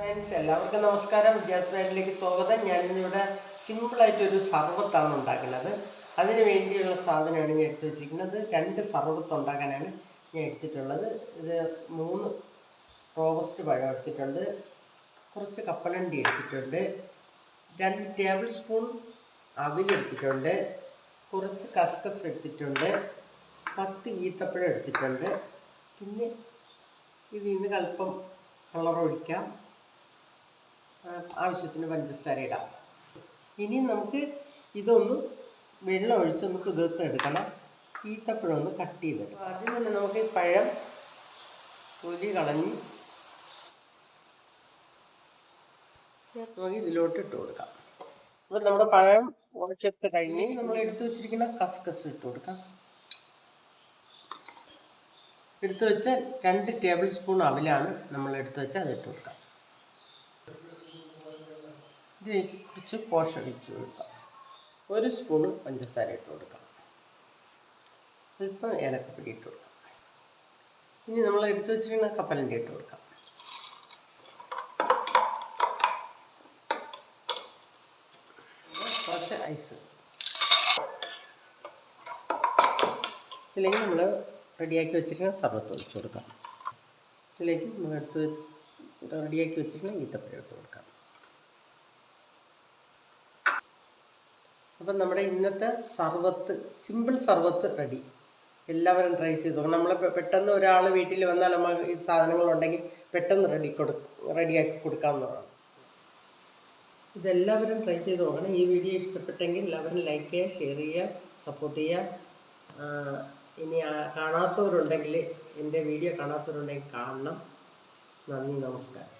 Friends, എല്ലാവർക്കും നമസ്കാരം. വിജയാസ് വേൾഡിലേക്ക് സ്വാഗതം. ഞാനിന്നിവിടെ സിമ്പിളായിട്ടൊരു സർബത്താണ് ഉണ്ടാക്കുന്നത്. അതിന് വേണ്ടിയുള്ള സാധനമാണ് ഞാൻ എടുത്ത് വെച്ചിരിക്കുന്നത്. 2 സർബത്ത് ഉണ്ടാക്കാനാണ് ഞാൻ എടുത്തിട്ടുള്ളത്. ഇത് 3 റോബസ്റ്റ് പഴം എടുത്തിട്ടുണ്ട്, കുറച്ച് കപ്പലണ്ടി എടുത്തിട്ടുണ്ട്, 2 ടേബിൾ സ്പൂൺ അവിലെടുത്തിട്ടുണ്ട്, കുറച്ച് കസ്കസ് എടുത്തിട്ടുണ്ട്, 10 ഈത്തപ്പഴം എടുത്തിട്ടുണ്ട്. പിന്നെ ഇതിൽ നിന്ന് അല്പം കളർ ഒഴിക്കാം, ആവശ്യത്തിന് പഞ്ചസാര ഇടാം. ഇനി നമുക്ക് ഇതൊന്ന് വെള്ളം ഒഴിച്ചൊന്ന് കുതിർത്തെടുക്കണം. ഈത്തപ്പഴം ഒന്ന് കട്ട് ചെയ്തെടുക്കാം. ആദ്യം തന്നെ നമുക്ക് ഈ പഴം തൊലി കളഞ്ഞ് നമുക്ക് ഇതിലോട്ട് ഇട്ട് കൊടുക്കാം. അപ്പോൾ നമ്മുടെ പഴം ഉടച്ചെടുത്ത് കഴിഞ്ഞ് നമ്മൾ എടുത്തു വെച്ചിരിക്കുന്ന കസ്കസ് ഇട്ട് കൊടുക്കാം. എടുത്തു വെച്ച 2 ടേബിൾ സ്പൂൺ അവിലാണ് നമ്മൾ എടുത്തു വെച്ചാൽ അത് ഇട്ട് കൊടുക്കാം. ഇതിലേക്ക് കുറച്ച് പോഷ് ഒഴിച്ച് കൊടുക്കാം. 1 സ്പൂണ് പഞ്ചസാര ഇട്ട് കൊടുക്കാം. അല്പം ഏലക്കപ്പൊടി ഇട്ട് കൊടുക്കാം. ഇനി നമ്മൾ എടുത്തു വെച്ചിരിക്കുന്ന കപ്പലണ്ടി ഇട്ട് കൊടുക്കാം. കുറച്ച് ഐസ്. ഇതിലേക്ക് നമ്മൾ റെഡിയാക്കി വെച്ചിരിക്കുന്ന സർബത്ത് ഒഴിച്ച് കൊടുക്കാം. ഇതിലേക്ക് നമ്മൾ റെഡിയാക്കി വെച്ചിരിക്കുന്ന ഈത്തപ്പഴം ഇട്ട് കൊടുക്കാം. അപ്പം നമ്മുടെ ഇന്നത്തെ സർബത്ത്, സിമ്പിൾ സർബത്ത് റെഡി. എല്ലാവരും ട്രൈ ചെയ്ത് നോക്കണം. നമ്മൾ പെട്ടെന്ന് ഒരാൾ വീട്ടിൽ വന്നാൽ നമ്മൾ ഈ സാധനങ്ങളുണ്ടെങ്കിൽ പെട്ടെന്ന് റെഡിയാക്കി കൊടുക്കാവുന്നതാണ്. ഇതെല്ലാവരും ട്രൈ ചെയ്ത് നോക്കണം. ഈ വീഡിയോ ഇഷ്ടപ്പെട്ടെങ്കിൽ എല്ലാവരും ലൈക്ക് ചെയ്യുക, ഷെയർ ചെയ്യുക, സപ്പോർട്ട് ചെയ്യുക. ഇനി കാണാത്തവരുണ്ടെങ്കിൽ, എൻ്റെ വീഡിയോ കാണാത്തവരുണ്ടെങ്കിൽ കാണണം. നന്ദി, നമസ്കാരം.